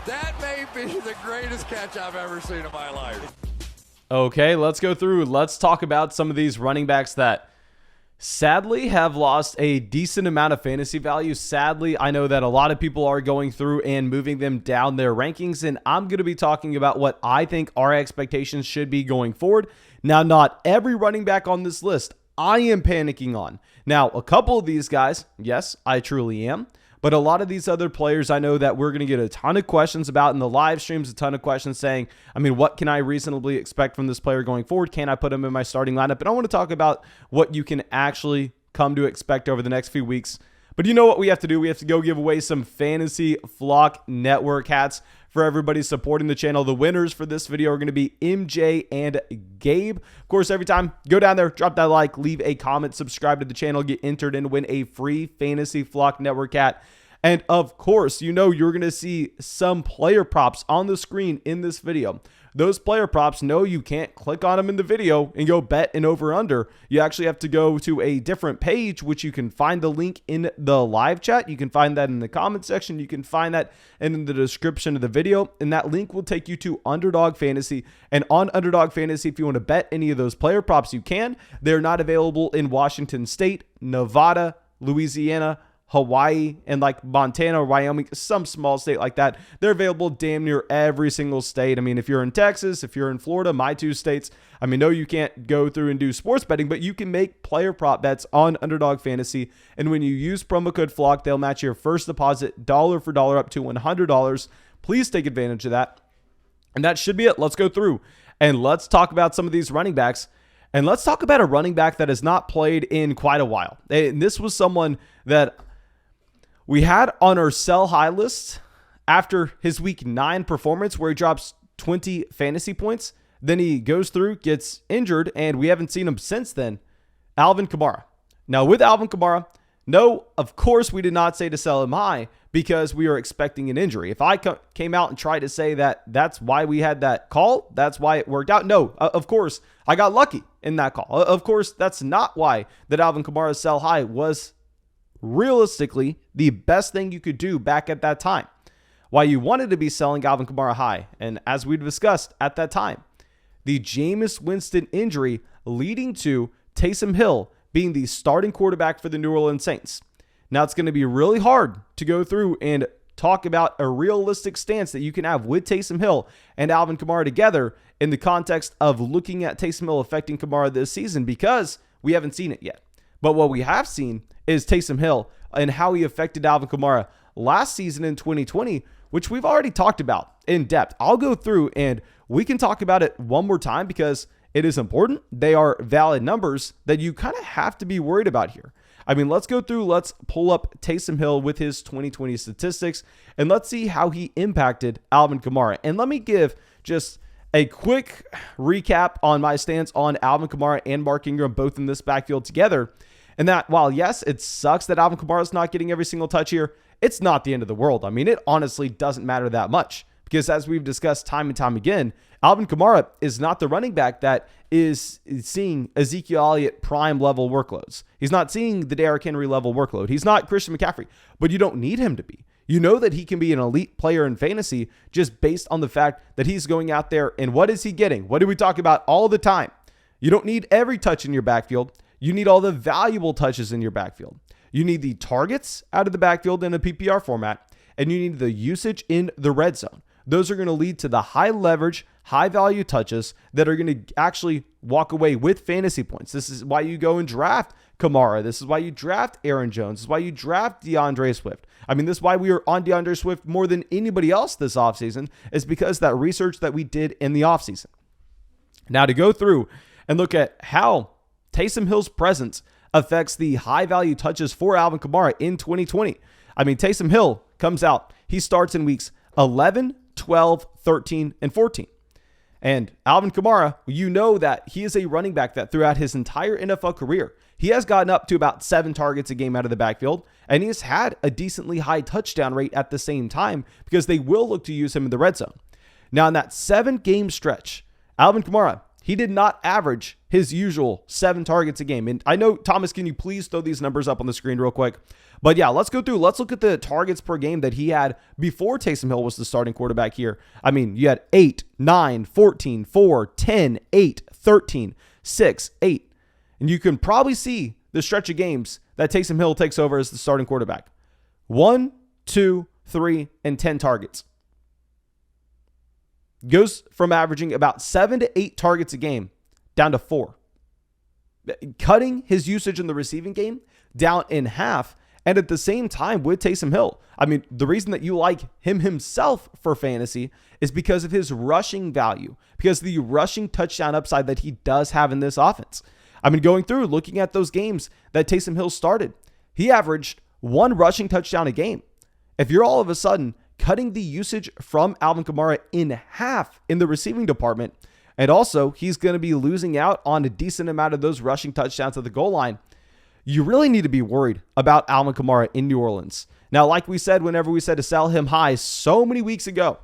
That may be the greatest catch I've ever seen in my life. Okay, let's go through. Let's talk about some of these running backs that sadly have lost a decent amount of fantasy value. Sadly, I know that a lot of people are going through and moving them down their rankings, and I'm going to be talking about what I think our expectations should be going forward. Now, not every running back on this list I am panicking on. Now, a couple of these guys, yes, I truly am. But a lot of these other players, I know that we're going to get a ton of questions about in the live streams, a ton of questions saying, what can I reasonably expect from this player going forward? Can I put him in my starting lineup? And I want to talk about what you can actually come to expect over the next few weeks. But you know what we have to do? We have to go give away some Fantasy Flock Network hats for everybody supporting the channel. The winners for this video are going to be MJ and Gabe. Of course, every time, go down there, drop that like, leave a comment, subscribe to the channel, get entered and win a free Fantasy Flock Network hat. And of course, you're going to see some player props on the screen in this video. Those player props, no, you can't click on them in the video and go bet an over-under. You actually have to go to a different page, which you can find the link in the live chat. You can find that in the comment section. You can find that in the description of the video. And that link will take you to Underdog Fantasy. And on Underdog Fantasy, if you want to bet any of those player props, you can. They're not available in Washington State, Nevada, Louisiana, Hawaii, and like Montana or Wyoming, some small state like that. They're available damn near every single state. If you're in Texas, if you're in Florida, my two states, no, you can't go through and do sports betting, but you can make player prop bets on Underdog Fantasy. And when you use promo code FLOCK, they'll match your first deposit dollar for dollar up to $100. Please take advantage of that. And that should be it. Let's go through and let's talk about some of these running backs. And let's talk about a running back that has not played in quite a while. And this was someone that we had on our sell high list after his week 9 performance where he drops 20 fantasy points. Then he goes through, gets injured, and we haven't seen him since then. Alvin Kamara. Now with Alvin Kamara, no, of course we did not say to sell him high because we are expecting an injury. If I came out and tried to say that that's why we had that call, that's why it worked out. No, of course, I got lucky in that call. Of course, that's not why that Alvin Kamara's sell high was realistically the best thing you could do back at that time. Why you wanted to be selling Alvin Kamara high, and as we discussed at that time, the Jameis Winston injury leading to Taysom Hill being the starting quarterback for the New Orleans Saints. Now it's going to be really hard to go through and talk about a realistic stance that you can have with Taysom Hill and Alvin Kamara together in the context of looking at Taysom Hill affecting Kamara this season because we haven't seen it yet. But what we have seen is Taysom Hill and how he affected Alvin Kamara last season in 2020, which we've already talked about in depth. I'll go through and we can talk about it one more time because it is important. They are valid numbers that you kind of have to be worried about here. Let's go through, let's pull up Taysom Hill with his 2020 statistics, and let's see how he impacted Alvin Kamara. And let me give just a quick recap on my stance on Alvin Kamara and Mark Ingram both in this backfield together. And that while, yes, it sucks that Alvin Kamara is not getting every single touch here, it's not the end of the world. It honestly doesn't matter that much because as we've discussed time and time again, Alvin Kamara is not the running back that is seeing Ezekiel Elliott prime level workloads. He's not seeing the Derrick Henry level workload. He's not Christian McCaffrey, but you don't need him to be. You know that he can be an elite player in fantasy just based on the fact that he's going out there and what is he getting? What do we talk about all the time? You don't need every touch in your backfield. You need all the valuable touches in your backfield. You need the targets out of the backfield in a PPR format, and you need the usage in the red zone. Those are going to lead to the high leverage, high value touches that are going to actually walk away with fantasy points. This is why you go and draft Kamara. This is why you draft Aaron Jones. This is why you draft DeAndre Swift. This is why we are on DeAndre Swift more than anybody else this offseason is because that research that we did in the offseason. Now to go through and look at how Taysom Hill's presence affects the high value touches for Alvin Kamara in 2020. Taysom Hill comes out. He starts in weeks 11, 12, 13, and 14. And Alvin Kamara, you know that he is a running back that throughout his entire NFL career, he has gotten up to about 7 targets a game out of the backfield, and he has had a decently high touchdown rate at the same time because they will look to use him in the red zone. Now, in that 7-game stretch, Alvin Kamara, he did not average his usual 7 targets a game. And I know, Thomas, can you please throw these numbers up on the screen real quick? But yeah, let's go through. Let's look at the targets per game that he had before Taysom Hill was the starting quarterback here. I mean, you had 8, 9, 14, 4, 10, 8, 13, 6, 8. And you can probably see the stretch of games that Taysom Hill takes over as the starting quarterback. 1, 2, 3, and 10 targets. Goes from averaging about 7 to 8 targets a game down to 4. Cutting his usage in the receiving game down in half. And at the same time with Taysom Hill, I mean, the reason that you like him himself for fantasy is because of his rushing value, because the rushing touchdown upside that he does have in this offense. I mean, going through, looking at those games that Taysom Hill started, he averaged 1 rushing touchdown a game. If you're all of a sudden cutting the usage from Alvin Kamara in half in the receiving department, and also he's going to be losing out on a decent amount of those rushing touchdowns at the goal line, you really need to be worried about Alvin Kamara in New Orleans. Now, like we said, whenever we said to sell him high so many weeks ago,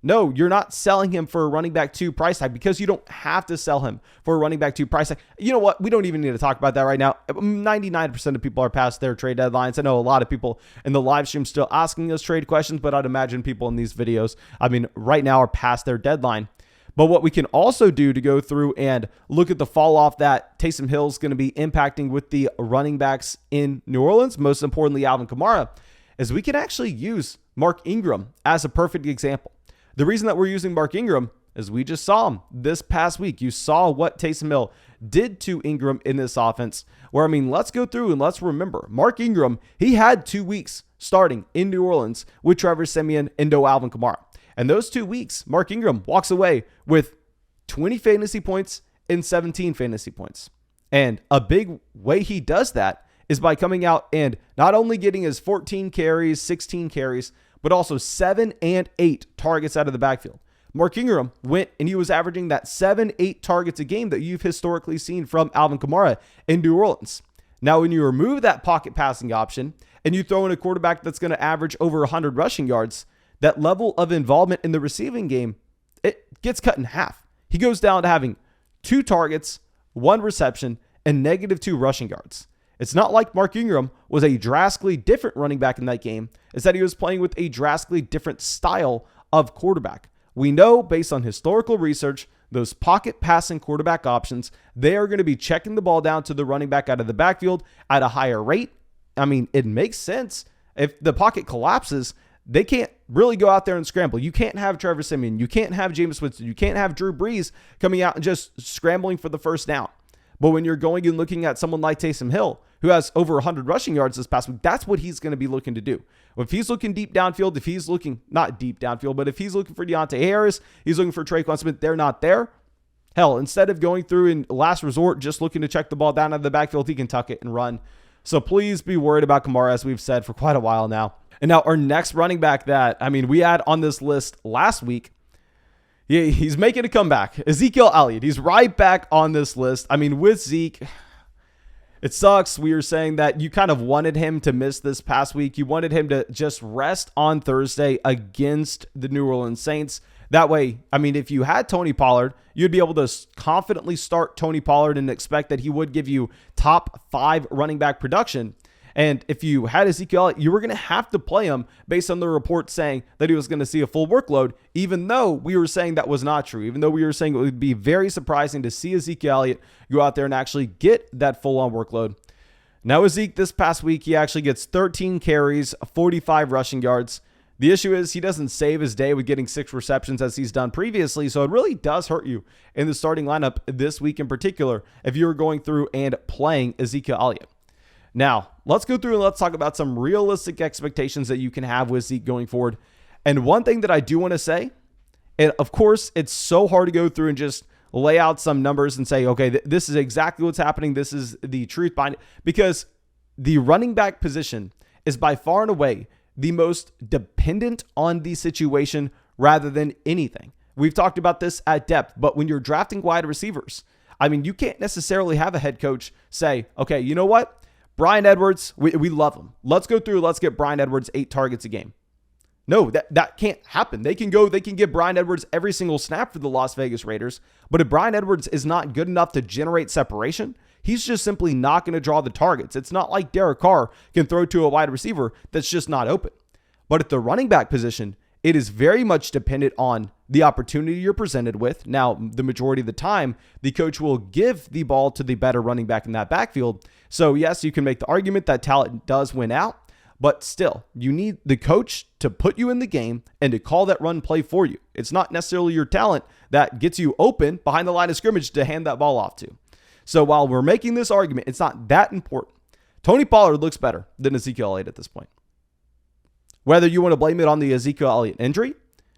no, you're not selling him for a running back 2 price tag because you don't have to sell him for a running back 2 price tag. You know what? We don't even need to talk about that right now. 99% of people are past their trade deadlines. I know a lot of people in the live stream still asking us trade questions, but I'd imagine people in these videos, I mean, right now are past their deadline. But what we can also do to go through and look at the fall off that Taysom Hill is going to be impacting with the running backs in New Orleans, most importantly Alvin Kamara, is we can actually use Mark Ingram as a perfect example. The reason that we're using Mark Ingram is we just saw him this past week. You saw what Taysom Hill did to Ingram in this offense, where, I mean, let's go through and let's remember, Mark Ingram, he had 2 weeks starting in New Orleans with Trevor Siemian and no Alvin Kamara. And those 2 weeks, Mark Ingram walks away with 20 fantasy points and 17 fantasy points. And a big way he does that is by coming out and not only getting his 14 carries, 16 carries, but also 7 and 8 targets out of the backfield. Mark Ingram went and he was averaging that 7, 8 targets a game that you've historically seen from Alvin Kamara in New Orleans. Now, when you remove that pocket passing option and you throw in a quarterback that's going to average over 100 rushing yards, that level of involvement in the receiving game, it gets cut in half. He goes down to having 2 targets, 1 reception, and -2 rushing yards. It's not like Mark Ingram was a drastically different running back in that game. It's that he was playing with a drastically different style of quarterback. We know, based on historical research, those pocket passing quarterback options, they are going to be checking the ball down to the running back out of the backfield at a higher rate. I mean, it makes sense. If the pocket collapses, they can't really go out there and scramble. You can't have Trevor Siemian. You can't have Jameis Winston. You can't have Drew Brees coming out and just scrambling for the first down. But when you're going and looking at someone like Taysom Hill, who has over 100 rushing yards this past week, that's what he's going to be looking to do. If he's looking deep downfield, if he's looking, not deep downfield, but if he's looking for Deontay Harris, he's looking for Traquan Smith, they're not there. Hell, instead of going through in last resort, just looking to check the ball down out of the backfield, he can tuck it and run. So please be worried about Kamara, as we've said for quite a while now. And now our next running back that, I mean, we had on this list last week, he's making a comeback. Ezekiel Elliott. He's right back on this list. I mean, with Zeke, it sucks. We were saying that you kind of wanted him to miss this past week. You wanted him to just rest on Thursday against the New Orleans Saints. That way, I mean, if you had Tony Pollard, you'd be able to confidently start Tony Pollard and expect that he would give you top 5 running back production. And if you had Ezekiel Elliott, you were going to have to play him based on the report saying that he was going to see a full workload, even though we were saying that was not true, even though we were saying it would be very surprising to see Ezekiel Elliott go out there and actually get that full-on workload. Now, Zeke, this past week, he actually gets 13 carries, 45 rushing yards. The issue is he doesn't save his day with getting 6 receptions as he's done previously, so it really does hurt you in the starting lineup this week in particular if you were going through and playing Ezekiel Elliott. Now, let's go through and let's talk about some realistic expectations that you can have with Zeke going forward. And one thing that I do want to say, and of course, it's so hard to go through and just lay out some numbers and say, okay, this is exactly what's happening. This is the truth behind it. Because the running back position is by far and away the most dependent on the situation rather than anything. We've talked about this at depth, but when you're drafting wide receivers, I mean, you can't necessarily have a head coach say, okay, you know what? Bryan Edwards, we love him. Let's go through. Let's get Bryan Edwards 8 targets a game. No, that can't happen. They can give Bryan Edwards every single snap for the Las Vegas Raiders, but if Bryan Edwards is not good enough to generate separation, he's just simply not going to draw the targets. It's not like Derek Carr can throw to a wide receiver that's just not open. But at the running back position, it is very much dependent on the opportunity you're presented with. Now, the majority of the time, the coach will give the ball to the better running back in that backfield. So yes, you can make the argument that talent does win out, but still, you need the coach to put you in the game and to call that run play for you. It's not necessarily your talent that gets you open behind the line of scrimmage to hand that ball off to. So while we're making this argument, it's not that important. Tony Pollard looks better than Ezekiel Elliott at this point. Whether you want to blame it on the Ezekiel Elliott injury,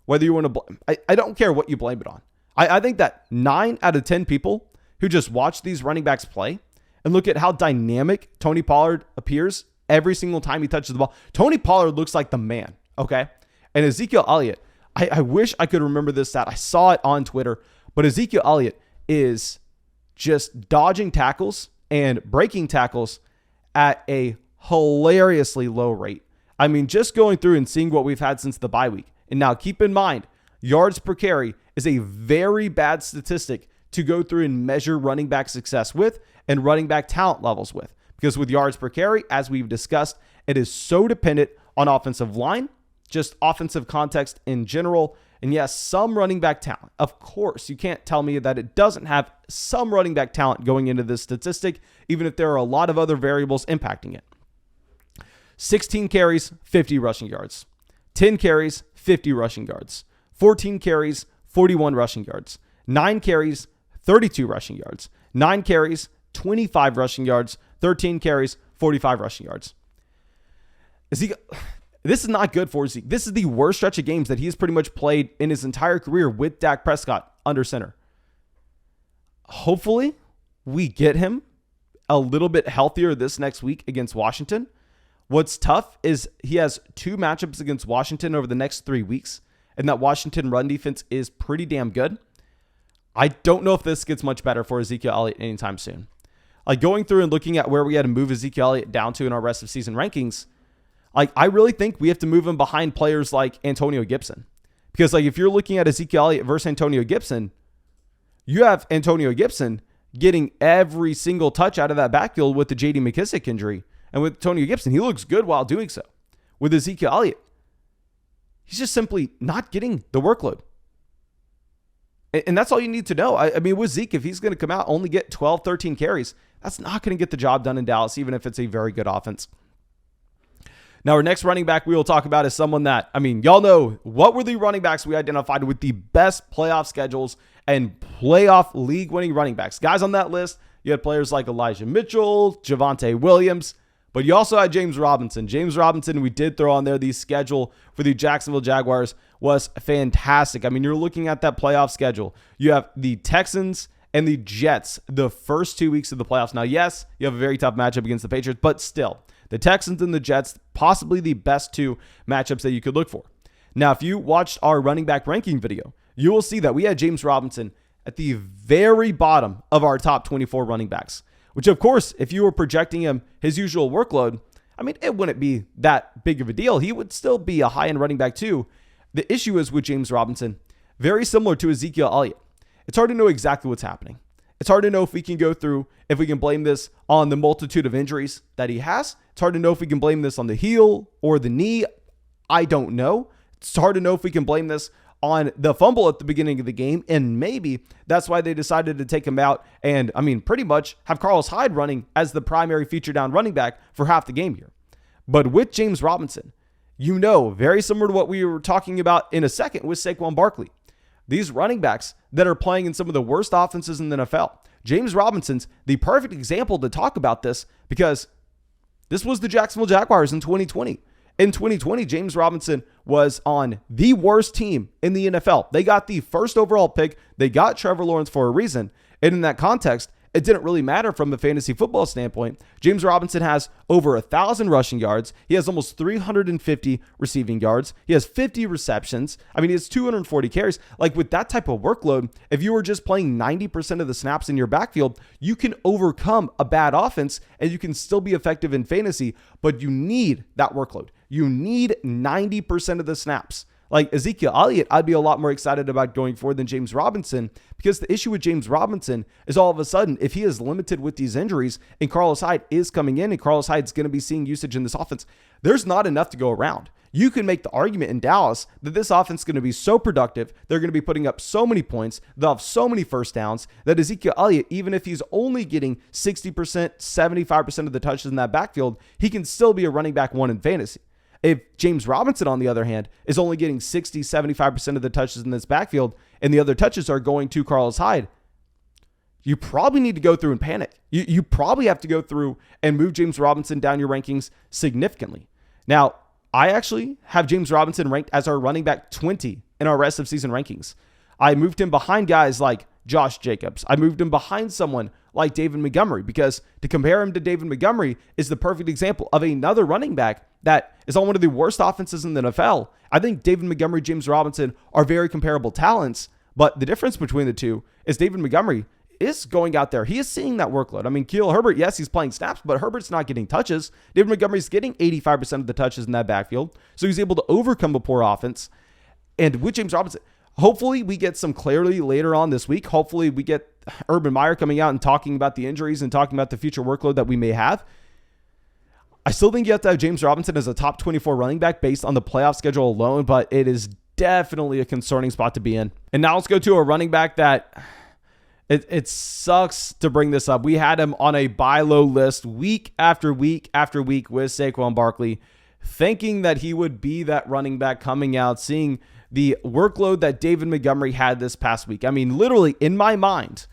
whether you want to blame, I don't care what you blame it on. I think that 9 out of 10 people who just watch these running backs play and look at how dynamic Tony Pollard appears every single time he touches the ball. Tony Pollard looks like the man, okay? And Ezekiel Elliott, I wish I could remember this stat. I saw it on Twitter, but Ezekiel Elliott is just dodging tackles and breaking tackles at a hilariously low rate. I mean, just going through and seeing what we've had since the bye week. And now keep in mind, yards per carry is a very bad statistic to go through and measure running back success with and running back talent levels with. Because with yards per carry, as we've discussed, it is so dependent on offensive line, just offensive context in general. And yes, some running back talent. Of course, you can't tell me that it doesn't have some running back talent going into this statistic, even if there are a lot of other variables impacting it. 16 carries, 50 rushing yards. 10 carries, 50 rushing yards. 14 carries, 41 rushing yards. 9 carries, 32 rushing yards. 9 carries, 25 rushing yards. 13 carries, 45 rushing yards. This is not good for Zeke. This is the worst stretch of games that he's pretty much played in his entire career with Dak Prescott under center. Hopefully, we get him a little bit healthier this next week against Washington. What's tough is he has 2 matchups against Washington over the next 3 weeks, and that Washington run defense is pretty damn good. I don't know if this gets much better for Ezekiel Elliott anytime soon. Like going through and looking at where we had to move Ezekiel Elliott down to in our rest of season rankings, like I really think we have to move him behind players like Antonio Gibson. Because like if you're looking at Ezekiel Elliott versus Antonio Gibson, you have Antonio Gibson getting every single touch out of that backfield with the J.D. McKissick injury. And with Antonio Gibson, he looks good while doing so. With Ezekiel Elliott, he's just simply not getting the workload. And that's all you need to know. I mean, with Zeke, if he's going to come out, only get 12, 13 carries, that's not going to get the job done in Dallas, even if it's a very good offense. Now, our next running back we will talk about is someone that, I mean, y'all know what were the running backs we identified with the best playoff schedules and playoff league-winning running backs. Guys on that list, you had players like Elijah Mitchell, Javonte Williams, but you also had James Robinson. James Robinson, we did throw on there. The schedule for the Jacksonville Jaguars was fantastic. I mean, you're looking at that playoff schedule. You have the Texans and the Jets the first 2 weeks of the playoffs. Now, yes, you have a very tough matchup against the Patriots, but still, the Texans and the Jets, possibly the best 2 matchups that you could look for. Now, if you watched our running back ranking video, you will see that we had James Robinson at the very bottom of our top 24 running backs. Which, of course, if you were projecting him his usual workload, I mean, it wouldn't be that big of a deal. He would still be a high-end running back too. The issue is with James Robinson, very similar to Ezekiel Elliott. It's hard to know exactly what's happening. It's hard to know if we can go through, if we can blame this on the multitude of injuries that he has. It's hard to know if we can blame this on the heel or the knee. I don't know. It's hard to know if we can blame this on the fumble at the beginning of the game, and maybe that's why they decided to take him out and, I mean, pretty much have Carlos Hyde running as the primary feature down running back for half the game here. But with James Robinson, you know, very similar to what we were talking about in a second with Saquon Barkley, these running backs that are playing in some of the worst offenses in the NFL. James Robinson's the perfect example to talk about this because this was the Jacksonville Jaguars in 2020. In 2020, James Robinson was on the worst team in the NFL. They got the first overall pick. They got Trevor Lawrence for a reason. And in that context, it didn't really matter from a fantasy football standpoint. James Robinson has over 1,000 rushing yards. He has almost 350 receiving yards. He has 50 receptions. I mean, he has 240 carries. Like with that type of workload, if you were just playing 90% of the snaps in your backfield, you can overcome a bad offense and you can still be effective in fantasy, but you need that workload. You need 90% of the snaps. Like Ezekiel Elliott, I'd be a lot more excited about going forward than James Robinson, because the issue with James Robinson is all of a sudden, if he is limited with these injuries and Carlos Hyde is coming in and Carlos Hyde's going to be seeing usage in this offense, there's not enough to go around. You can make the argument in Dallas that this offense is going to be so productive, they're going to be putting up so many points, they'll have so many first downs, that Ezekiel Elliott, even if he's only getting 60%, 75% of the touches in that backfield, he can still be a running back one in fantasy. If James Robinson, on the other hand, is only getting 60, 75% of the touches in this backfield, and the other touches are going to Carlos Hyde, you probably need to go through and panic. You probably have to go through and move James Robinson down your rankings significantly. Now, I actually have James Robinson ranked as our running back 20 in our rest of season rankings. I moved him behind guys like Josh Jacobs. I moved him behind someone like David Montgomery, because to compare him to David Montgomery is the perfect example of another running back that is on one of the worst offenses in the NFL. I think David Montgomery, James Robinson are very comparable talents, but the difference between the two is David Montgomery is going out there. He is seeing that workload. I mean, Keel Herbert, yes, he's playing snaps, but Herbert's not getting touches. David Montgomery's getting 85% of the touches in that backfield, so he's able to overcome a poor offense. And with James Robinson, hopefully we get some clarity later on this week. Hopefully we get Urban Meyer coming out and talking about the injuries and talking about the future workload that we may have. I still think you have to have James Robinson as a top 24 running back based on the playoff schedule alone, but it is definitely a concerning spot to be in. And now let's go to a running back that it sucks to bring this up. We had him on a buy low list week after week after week with Saquon Barkley, thinking that he would be that running back coming out, seeing the workload that David Montgomery had this past week. I mean, literally in my mind,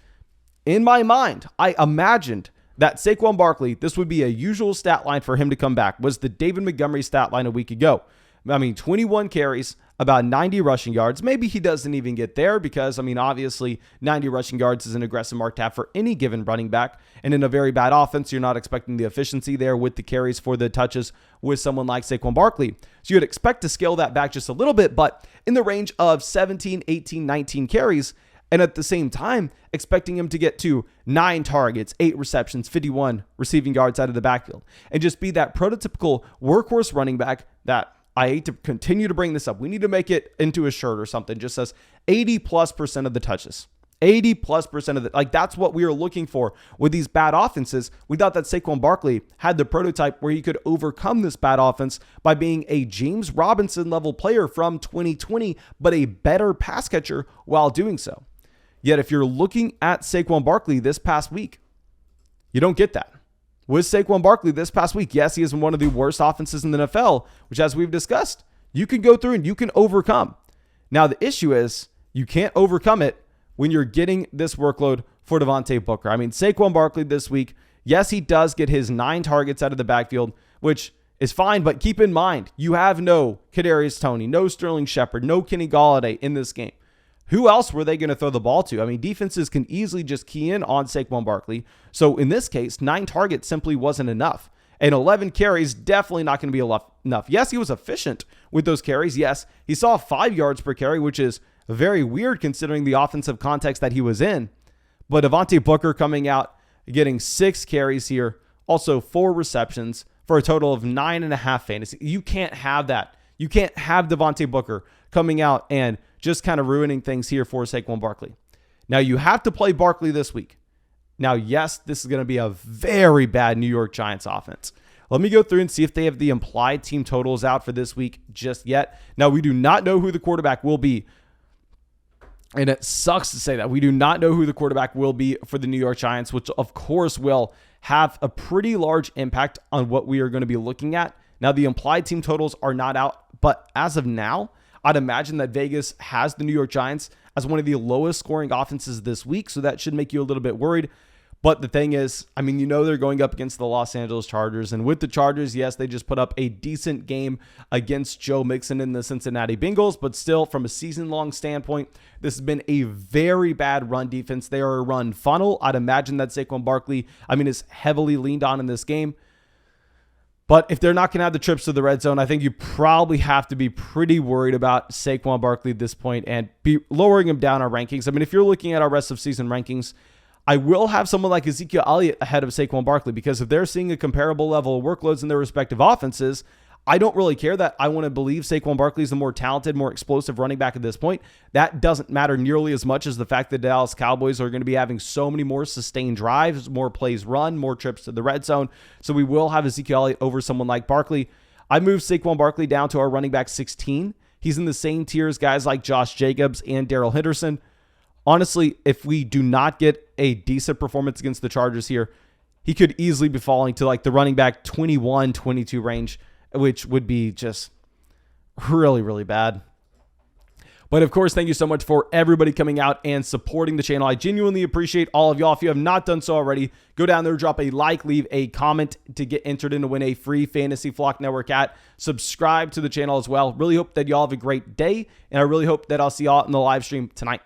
I imagined that Saquon Barkley, this would be a usual stat line for him to come back, was the David Montgomery stat line a week ago. I mean, 21 carries, about 90 rushing yards. Maybe he doesn't even get there because, I mean, obviously 90 rushing yards is an aggressive mark to have for any given running back. And in a very bad offense, you're not expecting the efficiency there with the carries for the touches with someone like Saquon Barkley. So you'd expect to scale that back just a little bit, but in the range of 17, 18, 19 carries, and at the same time, expecting him to get to 9 targets, 8 receptions, 51 receiving yards out of the backfield, and just be that prototypical workhorse running back that, I hate to continue to bring this up, we need to make it into a shirt or something, just says 80+% of the touches. 80+% of the, like, that's what we are looking for with these bad offenses. We thought that Saquon Barkley had the prototype where he could overcome this bad offense by being a James Robinson level player from 2020, but a better pass catcher while doing so. Yet if you're looking at Saquon Barkley this past week, you don't get that. With Saquon Barkley this past week, yes, he is in one of the worst offenses in the NFL, which, as we've discussed, you can go through and you can overcome. Now, the issue is you can't overcome it when you're getting this workload for Devontae Booker. I mean, Saquon Barkley this week, yes, he does get his 9 targets out of the backfield, which is fine, but keep in mind, you have no Kadarius Toney, no Sterling Shepard, no Kenny Golladay in this game. Who else were they going to throw the ball to? I mean, defenses can easily just key in on Saquon Barkley. So in this case, 9 targets simply wasn't enough. And 11 carries definitely not going to be enough. Yes, he was efficient with those carries. Yes, he saw 5 yards per carry, which is very weird considering the offensive context that he was in. But Devontae Booker coming out, getting 6 carries here, also 4 receptions for a total of 9.5 fantasy. You can't have that. You can't have Devontae Booker coming out and just kind of ruining things here for Saquon Barkley. Now, you have to play Barkley this week. Now, yes, this is going to be a very bad New York Giants offense. Let me go through and see if they have the implied team totals out for this week just yet. Now, we do not know who the quarterback will be. And it sucks to say that. We do not know who the quarterback will be for the New York Giants, which of course will have a pretty large impact on what we are going to be looking at. Now, the implied team totals are not out, but as of now, I'd imagine that Vegas has the New York Giants as one of the lowest scoring offenses this week, so that should make you a little bit worried. But the thing is, I mean, you know they're going up against the Los Angeles Chargers, and with the Chargers, yes, they just put up a decent game against Joe Mixon in the Cincinnati Bengals, but still, from a season-long standpoint, this has been a very bad run defense. They are a run funnel. I'd imagine that Saquon Barkley, is heavily leaned on in this game. But if they're not going to have the trips to the red zone, I think you probably have to be pretty worried about Saquon Barkley at this point and be lowering him down our rankings. I mean, if you're looking at our rest of season rankings, I will have someone like Ezekiel Elliott ahead of Saquon Barkley because if they're seeing a comparable level of workloads in their respective offenses, I don't really care that I want to believe Saquon Barkley is the more talented, more explosive running back at this point. That doesn't matter nearly as much as the fact that the Dallas Cowboys are going to be having so many more sustained drives, more plays run, more trips to the red zone. So we will have Ezekiel Elliott over someone like Barkley. I moved Saquon Barkley down to our running back 16. He's in the same tier as guys like Josh Jacobs and Darrell Henderson. Honestly, if we do not get a decent performance against the Chargers here, he could easily be falling to like the running back 21, 22 range, which would be just really, really bad. But of course, thank you so much for everybody coming out and supporting the channel. I genuinely appreciate all of y'all. If you have not done so already, go down there, drop a like, leave a comment to get entered in to win a free Fantasy Flock Network hat. Subscribe to the channel as well. Really hope that y'all have a great day, and I really hope that I'll see y'all in the live stream tonight.